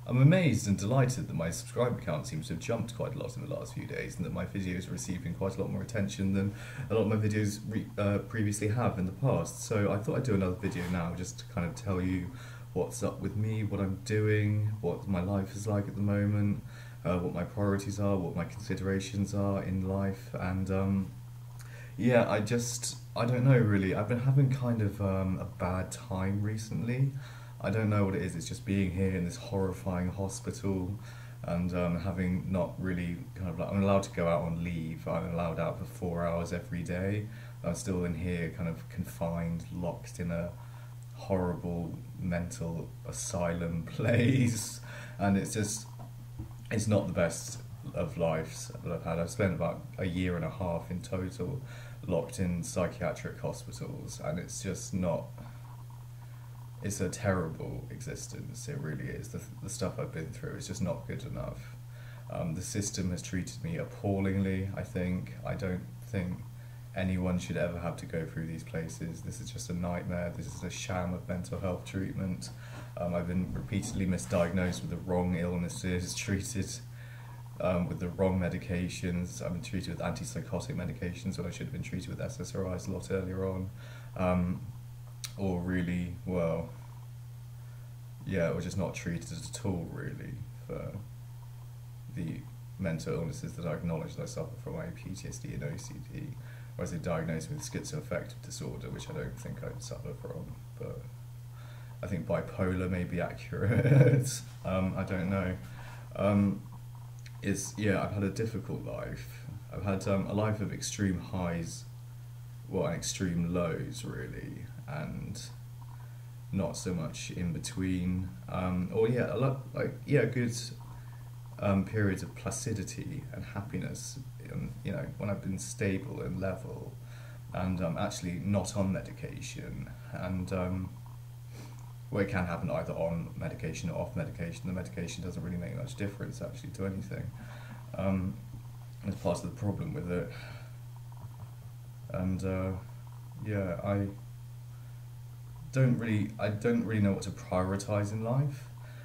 I'm amazed and delighted that my subscriber count seems to have jumped quite a lot in the last few days, and that my videos are receiving quite a lot more attention than a lot of my videos previously have in the past. So I thought I'd do another video now just to kind of tell you what's up with me, what I'm doing, what my life is like at the moment, what my priorities are, what my considerations are in life, and yeah, I don't know really. I've been having kind of a bad time recently. I don't know what it is. It's just being here in this horrifying hospital and having not really kind of like, I'm allowed to go out on leave. I'm allowed out for 4 hours every day. I'm still in here kind of confined, locked in a horrible mental asylum place. And it's not the best of lives that I've had. I've spent about a year and a half in total locked in psychiatric hospitals, and it's just not. It's a terrible existence. It really is. The stuff I've been through is just not good enough. The system has treated me appallingly. I don't think anyone should ever have to go through these places. This is just a nightmare. This is a sham of mental health treatment. I've been repeatedly misdiagnosed with the wrong illnesses, treated with the wrong medications. I've been treated with antipsychotic medications when I should have been treated with SSRIs a lot earlier on. Or really, well, yeah, or just not treated at all, really, for the mental illnesses that I acknowledge that I suffer from, like PTSD and OCD, whereas they diagnosed me with schizoaffective disorder, which I don't think I suffer from, but I think bipolar may be accurate. I don't know. Yeah, I've had a difficult life. I've had a life of extreme highs, well, and extreme lows, really, and not so much in between. Or yeah, a lot like yeah, good periods of placidity and happiness. You know, when I've been stable and level, and actually not on medication, and well, it can happen either on medication or off medication. The medication doesn't really make much difference actually to anything. It's part of the problem with it, and yeah, I don't really know what to prioritize in life.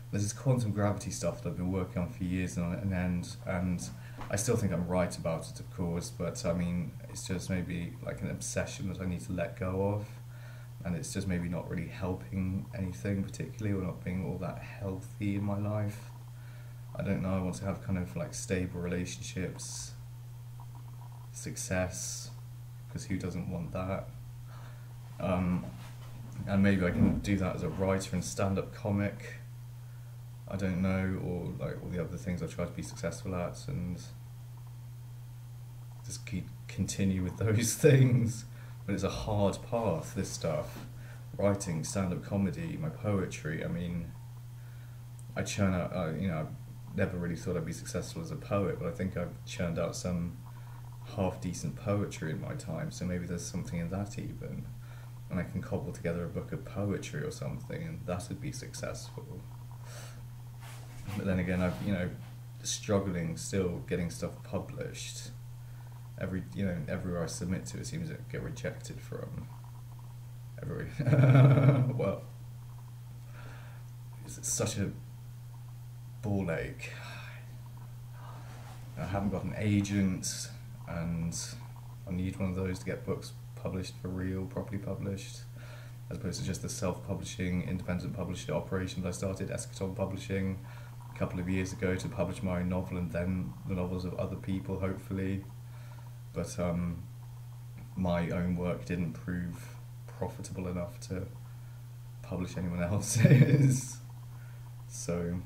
There's this quantum gravity stuff that I've been working on for years on an end, and I still think I'm right about it, of course, but I mean, it's just maybe like an obsession that I need to let go of, and it's just maybe not really helping anything particularly, or not being all that healthy in my life. I don't know, I want to have kind of like stable relationships, success, because who doesn't want that? And maybe I can do that as a writer and stand-up comic. I don't know, or like all the other things I've tried to be successful at, and just continue with those things. But it's a hard path, this stuff. Writing, stand-up comedy, my poetry. I mean, I churn out. You know, I've never really thought I'd be successful as a poet, but I think I've churned out some half-decent poetry in my time. So maybe there's something in that even, and I can cobble together a book of poetry or something, and that would be successful. But then again, I've struggling still getting stuff published. Everywhere I submit to, it seems to get rejected from. Well, it's such a ball ache. I haven't got an agent, and I need one of those to get books published for real, properly published, as opposed to just the self-publishing, independent publishing operation that I started, Eschaton Publishing, a couple of years ago to publish my own novel and then the novels of other people, hopefully. But my own work didn't prove profitable enough to publish anyone else's. So,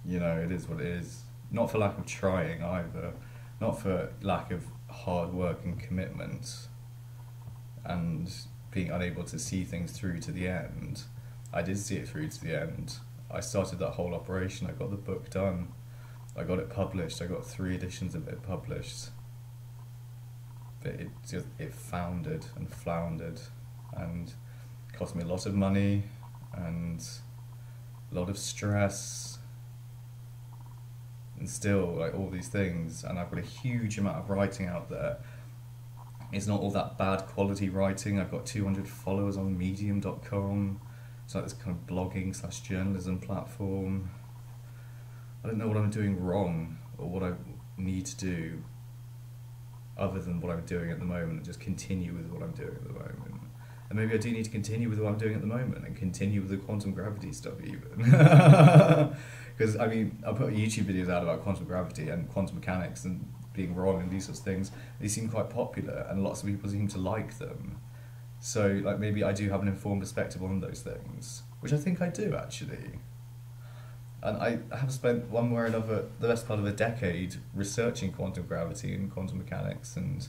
it is what it is. Not for lack of trying either, not for lack of hard work and commitment and being unable to see things through to the end. I did see it through to the end. I started that whole operation, I got the book done, I got it published, I got 3 editions of it published. But it foundered and floundered and cost me a lot of money and a lot of stress and still like all these things, and I've got a huge amount of writing out there. It's not all that bad quality writing. I've got 200 followers on medium.com, It's like this kind of blogging / journalism platform. I don't know what I'm doing wrong or what I need to do other than what I'm doing at the moment, and just continue with what I'm doing at the moment. And maybe I do need to continue with what I'm doing at the moment and continue with the quantum gravity stuff even. Because, I mean, I put YouTube videos out about quantum gravity and quantum mechanics and being wrong and these sorts of things. They seem quite popular and lots of people seem to like them. So, like, maybe I do have an informed perspective on those things, which I think I do, actually. And I have spent one way or another the best part of a decade researching quantum gravity and quantum mechanics and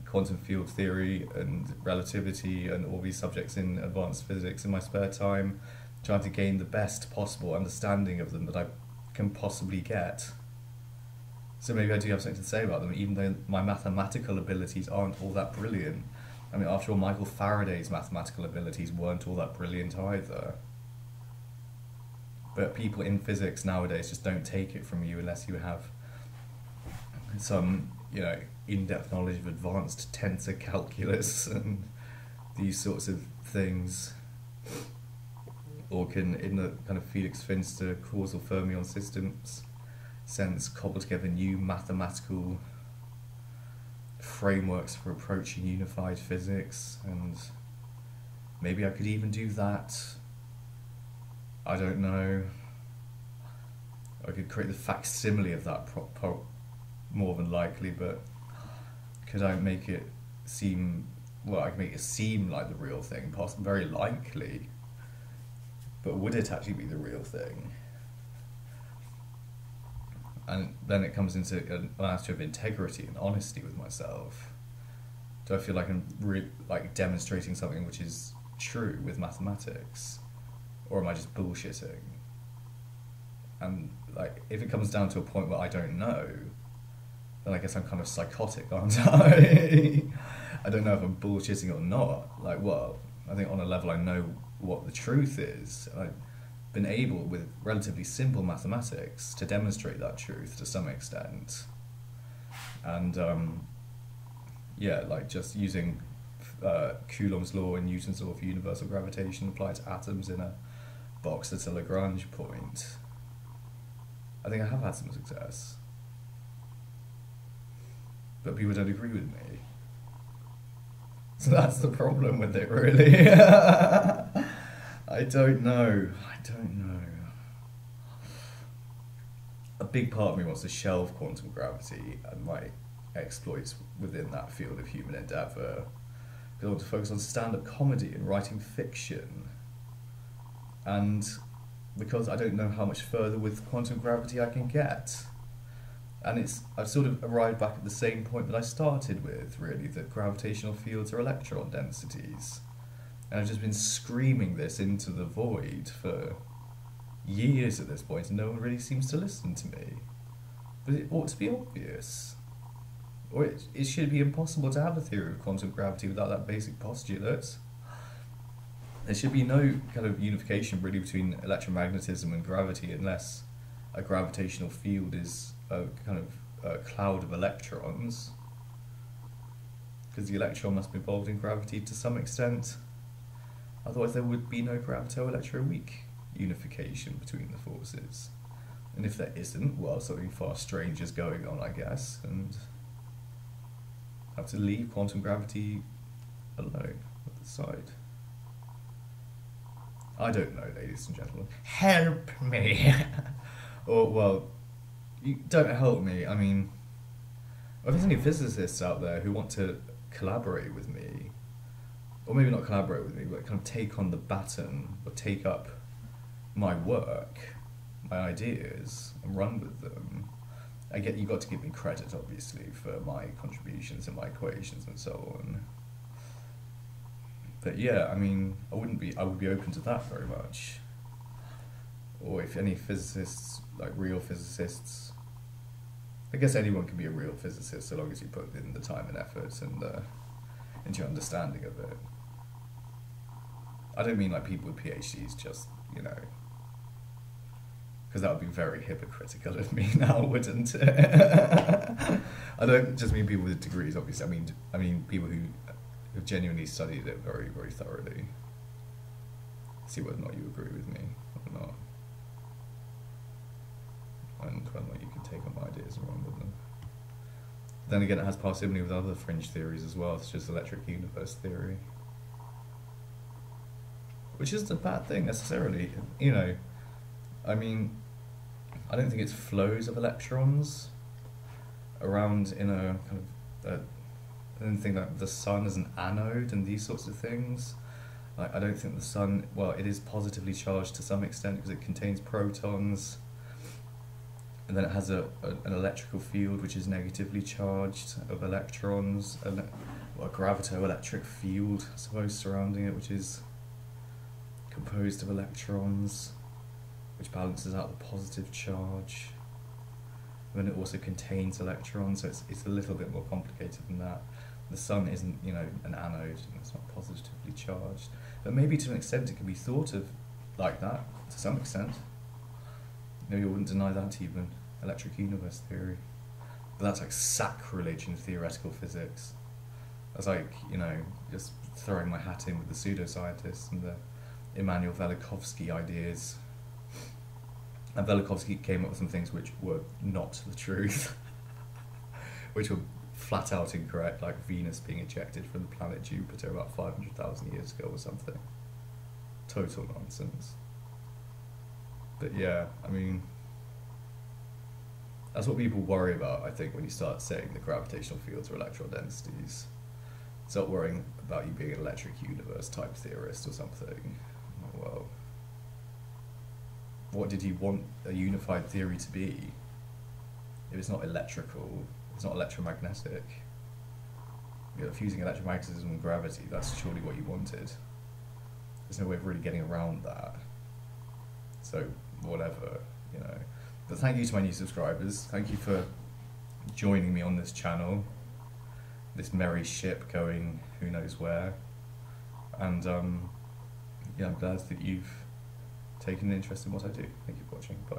quantum field theory and relativity and all these subjects in advanced physics in my spare time, trying to gain the best possible understanding of them that I can possibly get. So maybe I do have something to say about them, even though my mathematical abilities aren't all that brilliant. I mean, after all, Michael Faraday's mathematical abilities weren't all that brilliant either. But people in physics nowadays just don't take it from you unless you have some, you know, in-depth knowledge of advanced tensor calculus and these sorts of things, or can, in the kind of Felix Finster causal fermion systems sense, cobble together new mathematical frameworks for approaching unified physics. And maybe I could even do that. I don't know. I could create the facsimile of that more than likely, but could I make it seem, well, I could make it seem like the real thing, very likely, but would it actually be the real thing? And then it comes into an matter of integrity and honesty with myself. Do I feel like I'm like demonstrating something which is true with mathematics, or am I just bullshitting? And like, if it comes down to a point where I don't know, then I guess I'm kind of psychotic, aren't I? I don't know if I'm bullshitting or not. Like, well, I think on a level I know what the truth is. I've been able, with relatively simple mathematics, to demonstrate that truth to some extent. And yeah, like just using Coulomb's law and Newton's law for universal gravitation applied to atoms in a box that's a Lagrange point. I think I have had some success. But people don't agree with me. So that's the problem with it, really. I don't know. A big part of me wants to shelve quantum gravity and my exploits within that field of human endeavour. Because I want to focus on stand-up comedy and writing fiction. And because I don't know how much further with quantum gravity I can get. And I've sort of arrived back at the same point that I started with, really, that gravitational fields are electron densities. And I've just been screaming this into the void for years at this point, and no one really seems to listen to me. But it ought to be obvious. Or it should be impossible to have a theory of quantum gravity without that basic postulate. There should be no kind of unification really between electromagnetism and gravity unless a gravitational field is a kind of a cloud of electrons, because the electron must be involved in gravity to some extent. Otherwise there would be no gravito-electroweak unification between the forces. And if there isn't, well, something far strange is going on, I guess, and have to leave quantum gravity alone at the side. I don't know, ladies and gentlemen. Help me! Or, well, you don't help me. I mean, if there's any physicists out there who want to collaborate with me, or maybe not collaborate with me, but kind of take on the baton, or take up my work, my ideas, and run with them. You've got to give me credit, obviously, for my contributions and my equations and so on. But yeah, I mean, I would be open to that very much. Or if any physicists, like real physicists, I guess anyone can be a real physicist so long as you put in the time and effort and into your understanding of it. I don't mean like people with PhDs, just, you know, because that would be very hypocritical of me now, wouldn't it? I don't just mean people with degrees, obviously. I mean people who have genuinely studied it very, very thoroughly. See whether or not you agree with me or not, and whether or not you can take on my ideas and run with them. Then again, it has parsimony with other fringe theories as well, such as electric universe theory, which isn't a bad thing necessarily. You know, I mean, I don't think it's flows of electrons around in a kind of I don't think that the sun is an anode and these sorts of things. Like, I don't think the sun, well, it is positively charged to some extent because it contains protons, and then it has an electrical field which is negatively charged of electrons, a gravito-electric field, I suppose, surrounding it, which is composed of electrons, which balances out the positive charge. And then it also contains electrons, so it's a little bit more complicated than that. The sun isn't, you know, an anode, and it's not positively charged. But maybe to an extent it can be thought of like that, to some extent. Maybe I wouldn't deny that even, electric universe theory. But that's like sacrilege in theoretical physics. That's like, you know, just throwing my hat in with the pseudoscientists and the Immanuel Velikovsky ideas. And Velikovsky came up with some things which were not the truth, which were flat out incorrect, like Venus being ejected from the planet Jupiter about 500,000 years ago or something. Total nonsense. But yeah, I mean, that's what people worry about, I think, when you start saying that gravitational fields are electron densities. Start worrying about you being an electric universe type theorist or something. Well, what did he want a unified theory to be? If it's not electrical, it's not electromagnetic. You're fusing electromagnetism and gravity, that's surely what you wanted. There's no way of really getting around that. So, whatever, you know. But thank you to my new subscribers. Thank you for joining me on this channel. This merry ship going who knows where. And, yeah, I'm glad that you've taken an interest in what I do. Thank you for watching. Bye.